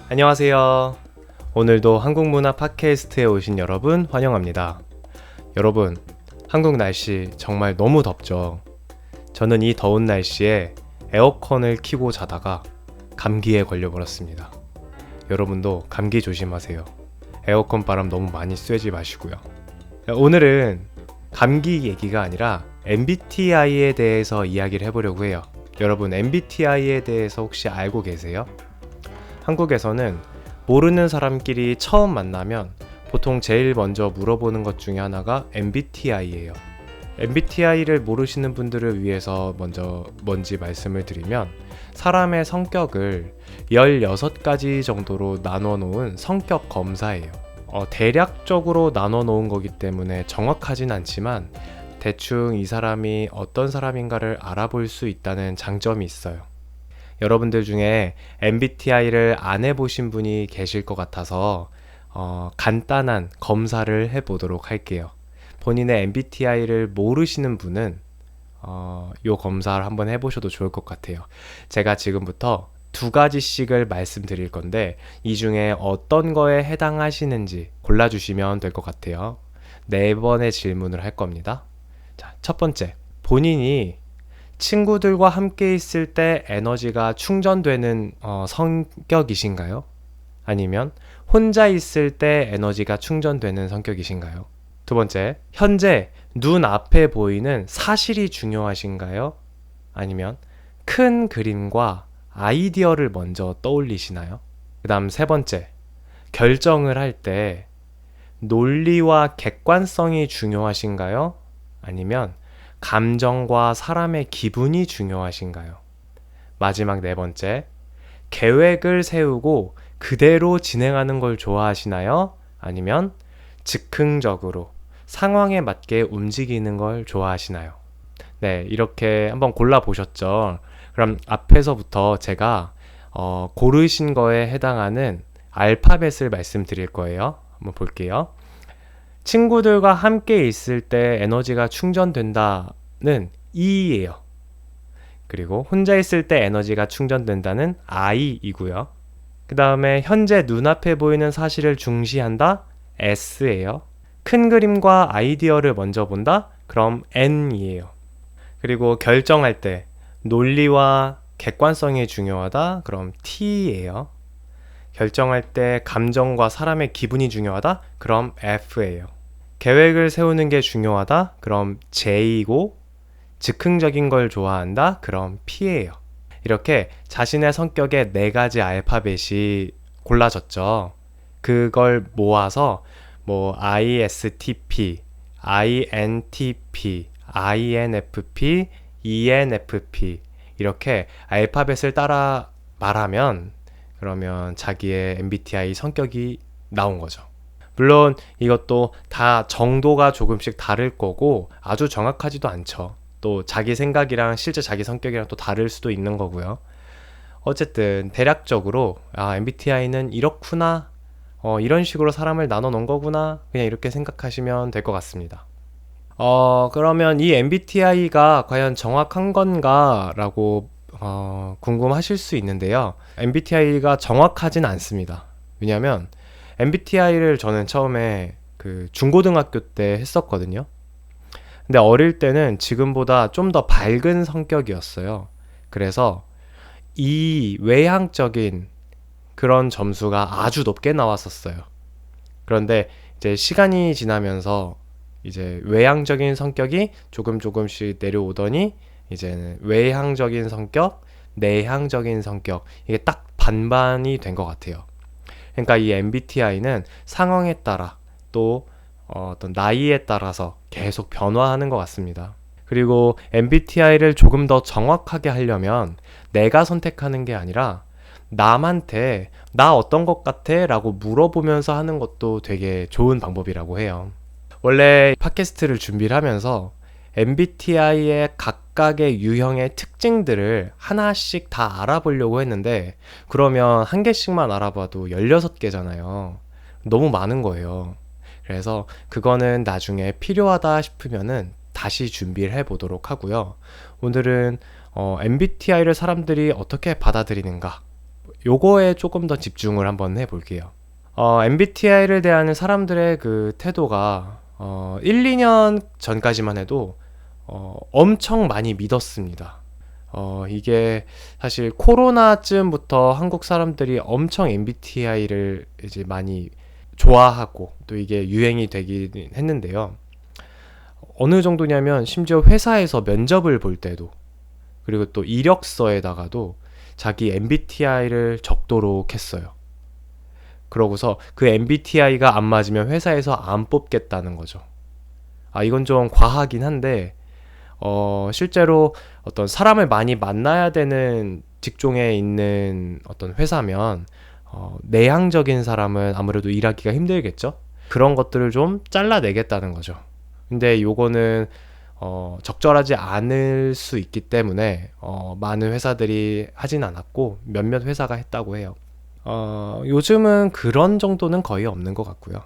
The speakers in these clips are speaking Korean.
안녕하세요. 오늘도 한국문화 팟캐스트에 오신 여러분 환영합니다. 여러분, 한국 날씨 정말 너무 덥죠? 저는 이 더운 날씨에 에어컨을 켜고 자다가 감기에 걸려버렸습니다. 여러분도 감기 조심하세요. 에어컨 바람 너무 많이 쐬지 마시고요. 오늘은 감기 얘기가 아니라 MBTI에 대해서 이야기를 해보려고 해요. 여러분, MBTI에 대해서 혹시 알고 계세요? 한국에서는 모르는 사람끼리 처음 만나면 보통 제일 먼저 물어보는 것 중에 하나가 MBTI예요. MBTI를 모르시는 분들을 위해서 먼저 뭔지 말씀을 드리면, 사람의 성격을 16가지 정도로 나눠 놓은 성격 검사예요. 대략적으로 나눠 놓은 거기 때문에 정확하진 않지만 대충 이 사람이 어떤 사람인가를 알아볼 수 있다는 장점이 있어요. 여러분들 중에 MBTI를 안 해보신 분이 계실 것 같아서 간단한 검사를 해보도록 할게요. 본인의 MBTI를 모르시는 분은 이 검사를 한번 해보셔도 좋을 것 같아요. 제가 지금부터 2가지씩을 말씀드릴 건데 이 중에 어떤 거에 해당하시는지 골라주시면 될 것 같아요. 4번의 질문을 할 겁니다. 자, 첫 번째, 본인이 친구들과 함께 있을 때 에너지가 충전되는 성격이신가요? 아니면 혼자 있을 때 에너지가 충전되는 성격이신가요? 두 번째, 현재 눈앞에 보이는 사실이 중요하신가요? 아니면 큰 그림과 아이디어를 먼저 떠올리시나요? 그 다음 세 번째, 결정을 할 때 논리와 객관성이 중요하신가요? 아니면 감정과 사람의 기분이 중요하신가요? 마지막 4번째, 계획을 세우고 그대로 진행하는 걸 좋아하시나요? 아니면 즉흥적으로 상황에 맞게 움직이는 걸 좋아하시나요? 네, 이렇게 한번 골라보셨죠? 그럼 앞에서부터 제가 고르신 거에 해당하는 알파벳을 말씀드릴 거예요. 한번 볼게요. 친구들과 함께 있을 때 에너지가 충전된다는 E예요. 그리고 혼자 있을 때 에너지가 충전된다는 I이고요. 그 다음에 현재 눈앞에 보이는 사실을 중시한다? S예요. 큰 그림과 아이디어를 먼저 본다? 그럼 N이에요. 그리고 결정할 때 논리와 객관성이 중요하다? 그럼 T예요. 결정할 때 감정과 사람의 기분이 중요하다? 그럼 F예요. 계획을 세우는 게 중요하다? 그럼 J이고, 즉흥적인 걸 좋아한다? 그럼 P예요. 이렇게 자신의 성격의 4가지 알파벳이 골라졌죠. 그걸 모아서 ISTP, INTP, INFP, ENFP 이렇게 알파벳을 따라 말하면 그러면 자기의 MBTI 성격이 나온 거죠. 물론 이것도 다 정도가 조금씩 다를 거고 아주 정확하지도 않죠. 또 자기 생각이랑 실제 자기 성격이랑 또 다를 수도 있는 거고요. 어쨌든 대략적으로 MBTI는 이렇구나, 이런 식으로 사람을 나눠 놓은 거구나, 그냥 이렇게 생각하시면 될 것 같습니다. 그러면 이 MBTI가 과연 정확한 건가 라고 궁금하실 수 있는데요. MBTI가 정확하진 않습니다. 왜냐하면 MBTI를 저는 처음에 중고등학교 때 했었거든요. 근데 어릴 때는 지금보다 좀 더 밝은 성격이었어요. 그래서 이 외향적인 그런 점수가 아주 높게 나왔었어요. 그런데 이제 시간이 지나면서 이제 외향적인 성격이 조금씩 내려오더니 이제는 외향적인 성격, 내향적인 성격, 이게 딱 반반이 된 것 같아요. 그러니까 이 MBTI는 상황에 따라 또 어떤 나이에 따라서 계속 변화하는 것 같습니다. 그리고 MBTI를 조금 더 정확하게 하려면 내가 선택하는 게 아니라 남한테 나 어떤 것 같아? 라고 물어보면서 하는 것도 되게 좋은 방법이라고 해요. 원래 팟캐스트를 준비를 하면서 MBTI의 각각의 유형의 특징들을 하나씩 다 알아보려고 했는데 그러면 한 개씩만 알아봐도 16개잖아요. 너무 많은 거예요. 그래서 그거는 나중에 필요하다 싶으면은 다시 준비를 해보도록 하고요. 오늘은 MBTI를 사람들이 어떻게 받아들이는가 요거에 조금 더 집중을 한번 해볼게요. MBTI를 대하는 사람들의 그 태도가 1, 2년 전까지만 해도 엄청 많이 믿었습니다. 이게 사실 코로나쯤부터 한국 사람들이 엄청 MBTI를 이제 많이 좋아하고 또 이게 유행이 되긴 했는데요. 어느 정도냐면 심지어 회사에서 면접을 볼 때도, 그리고 또 이력서에다가도 자기 MBTI를 적도록 했어요. 그러고서 그 MBTI가 안 맞으면 회사에서 안 뽑겠다는 거죠. 이건 좀 과하긴 한데 실제로 어떤 사람을 많이 만나야 되는 직종에 있는 어떤 회사면 내향적인 사람은 아무래도 일하기가 힘들겠죠. 그런 것들을 좀 잘라내겠다는 거죠. 근데 요거는 적절하지 않을 수 있기 때문에 많은 회사들이 하진 않았고 몇몇 회사가 했다고 해요. 요즘은 그런 정도는 거의 없는 것 같고요.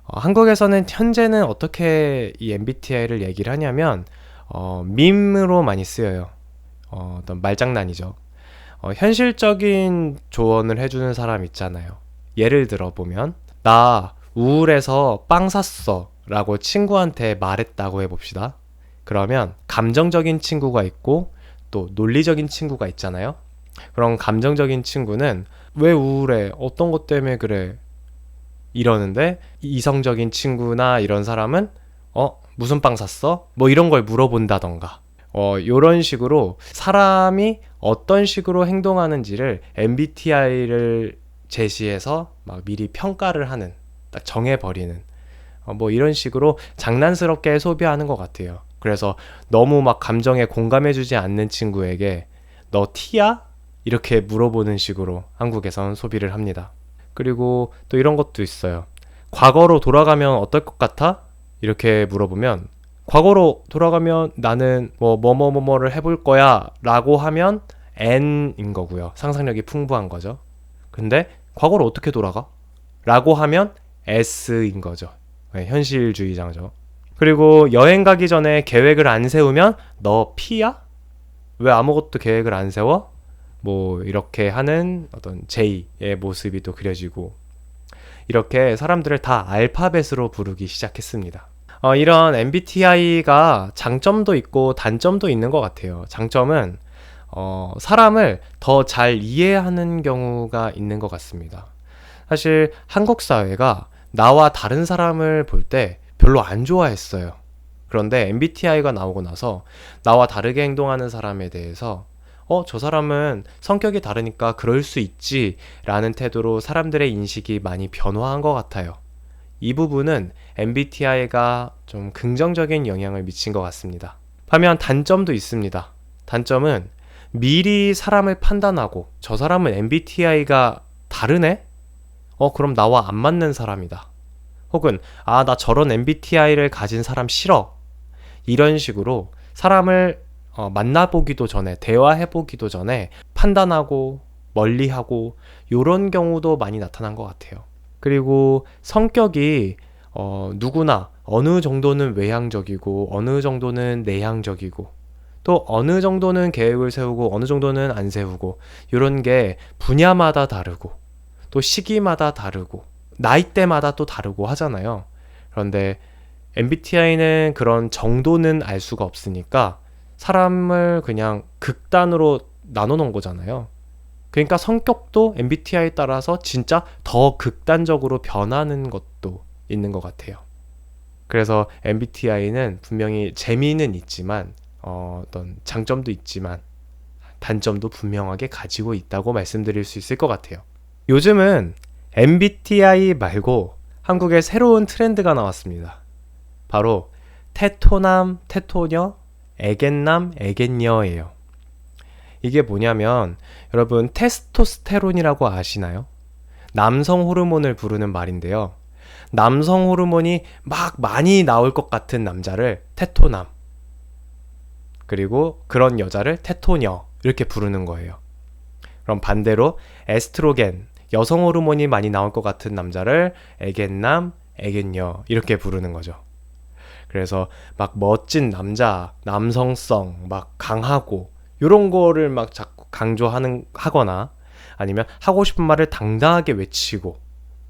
한국에서는 현재는 어떻게 이 MBTI를 얘기를 하냐면 밈으로 많이 쓰여요. 어떤 말장난이죠. 현실적인 조언을 해주는 사람 있잖아요. 예를 들어 보면 나 우울해서 빵 샀어 라고 친구한테 말했다고 해봅시다. 그러면 감정적인 친구가 있고 또 논리적인 친구가 있잖아요. 그럼 감정적인 친구는 왜 우울해? 어떤 것 때문에 그래? 이러는데 이성적인 친구나 이런 사람은 무슨 빵 샀어? 뭐 이런 걸 물어본다던가 요런 식으로 사람이 어떤 식으로 행동하는지를 MBTI를 제시해서 막 미리 평가를 하는, 딱 정해버리는 뭐 이런 식으로 장난스럽게 소비하는 것 같아요. 그래서 너무 막 감정에 공감해주지 않는 친구에게 너 T야? 이렇게 물어보는 식으로 한국에선 소비를 합니다. 그리고 또 이런 것도 있어요. 과거로 돌아가면 어떨 것 같아? 이렇게 물어보면 과거로 돌아가면 나는 뭐를 해볼 거야 라고 하면 N인 거고요. 상상력이 풍부한 거죠. 근데 과거로 어떻게 돌아가? 라고 하면 S인 거죠. 네, 현실주의자죠. 그리고 여행 가기 전에 계획을 안 세우면 너 P야? 왜 아무것도 계획을 안 세워? 뭐 이렇게 하는 어떤 J의 모습이 또 그려지고, 이렇게 사람들을 다 알파벳으로 부르기 시작했습니다. 이런 MBTI가 장점도 있고 단점도 있는 것 같아요. 장점은 사람을 더 잘 이해하는 경우가 있는 것 같습니다. 사실 한국 사회가 나와 다른 사람을 볼 때 별로 안 좋아했어요. 그런데 MBTI가 나오고 나서 나와 다르게 행동하는 사람에 대해서 저 사람은 성격이 다르니까 그럴 수 있지 라는 태도로 사람들의 인식이 많이 변화한 것 같아요. 이 부분은 MBTI가 좀 긍정적인 영향을 미친 것 같습니다. 반면 단점도 있습니다. 단점은 미리 사람을 판단하고 저 사람은 MBTI가 다르네? 그럼 나와 안 맞는 사람이다. 혹은 나 저런 MBTI를 가진 사람 싫어. 이런 식으로 사람을 만나보기도 전에, 대화해보기도 전에 판단하고 멀리하고 이런 경우도 많이 나타난 것 같아요. 그리고 성격이 누구나 어느 정도는 외향적이고 어느 정도는 내향적이고 또 어느 정도는 계획을 세우고 어느 정도는 안 세우고, 이런 게 분야마다 다르고 또 시기마다 다르고 나이대마다 또 다르고 하잖아요. 그런데 MBTI는 그런 정도는 알 수가 없으니까 사람을 그냥 극단으로 나눠 놓은 거잖아요. 그러니까 성격도 MBTI에 따라서 진짜 더 극단적으로 변하는 것도 있는 것 같아요. 그래서 MBTI는 분명히 재미는 있지만 어떤 장점도 있지만 단점도 분명하게 가지고 있다고 말씀드릴 수 있을 것 같아요. 요즘은 MBTI 말고 한국에 새로운 트렌드가 나왔습니다. 바로 테토남, 테토녀, 애견남, 애견녀예요. 이게 뭐냐면 여러분 테스토스테론이라고 아시나요? 남성 호르몬을 부르는 말인데요. 남성 호르몬이 막 많이 나올 것 같은 남자를 테토남, 그리고 그런 여자를 테토녀 이렇게 부르는 거예요. 그럼 반대로 에스트로겐, 여성 호르몬이 많이 나올 것 같은 남자를 애견남, 애견녀 이렇게 부르는 거죠. 그래서 막 멋진 남자, 남성성, 막 강하고 이런 거를 막 자꾸 하거나 아니면 하고 싶은 말을 당당하게 외치고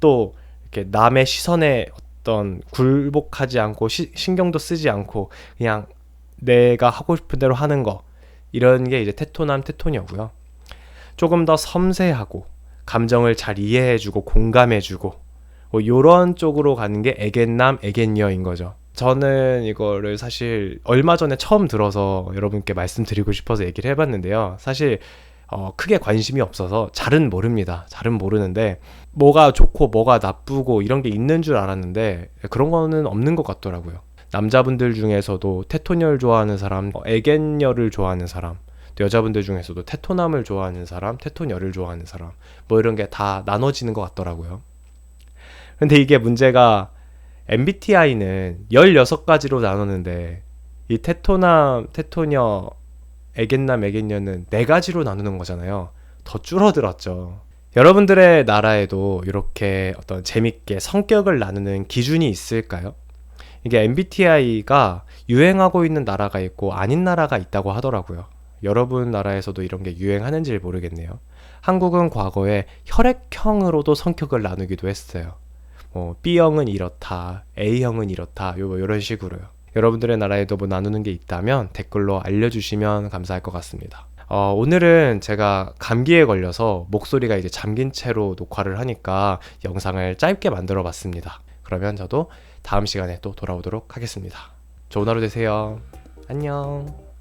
또 이렇게 남의 시선에 어떤 굴복하지 않고 신경도 쓰지 않고 그냥 내가 하고 싶은 대로 하는 거, 이런 게 이제 테토남 테토녀고요. 조금 더 섬세하고 감정을 잘 이해해주고 공감해주고 뭐 요런 쪽으로 가는 게 애견남 애견녀인 거죠. 저는 이거를 사실 얼마 전에 처음 들어서 여러분께 말씀드리고 싶어서 얘기를 해봤는데요. 사실 크게 관심이 없어서 잘은 모릅니다. 잘은 모르는데 뭐가 좋고 뭐가 나쁘고 이런 게 있는 줄 알았는데 그런 거는 없는 것 같더라고요. 남자분들 중에서도 테토녀를 좋아하는 사람, 애견녀를 좋아하는 사람, 또 여자분들 중에서도 테토남을 좋아하는 사람, 테토녀를 좋아하는 사람, 뭐 이런 게 다 나눠지는 것 같더라고요. 근데 이게 문제가 MBTI는 16가지로 나누는데 이 테토남, 테토녀, 애견남, 애견녀는 4가지로 나누는 거잖아요. 더 줄어들었죠. 여러분들의 나라에도 이렇게 어떤 재밌게 성격을 나누는 기준이 있을까요? 이게 MBTI가 유행하고 있는 나라가 있고 아닌 나라가 있다고 하더라고요. 여러분 나라에서도 이런 게 유행하는지 모르겠네요. 한국은 과거에 혈액형으로도 성격을 나누기도 했어요. B형은 이렇다, A형은 이렇다, 이런 식으로요. 여러분들의 나라에도 뭐 나누는 게 있다면 댓글로 알려주시면 감사할 것 같습니다. 오늘은 제가 감기에 걸려서 목소리가 이제 잠긴 채로 녹화를 하니까 영상을 짧게 만들어 봤습니다. 그러면 저도 다음 시간에 또 돌아오도록 하겠습니다. 좋은 하루 되세요. 안녕.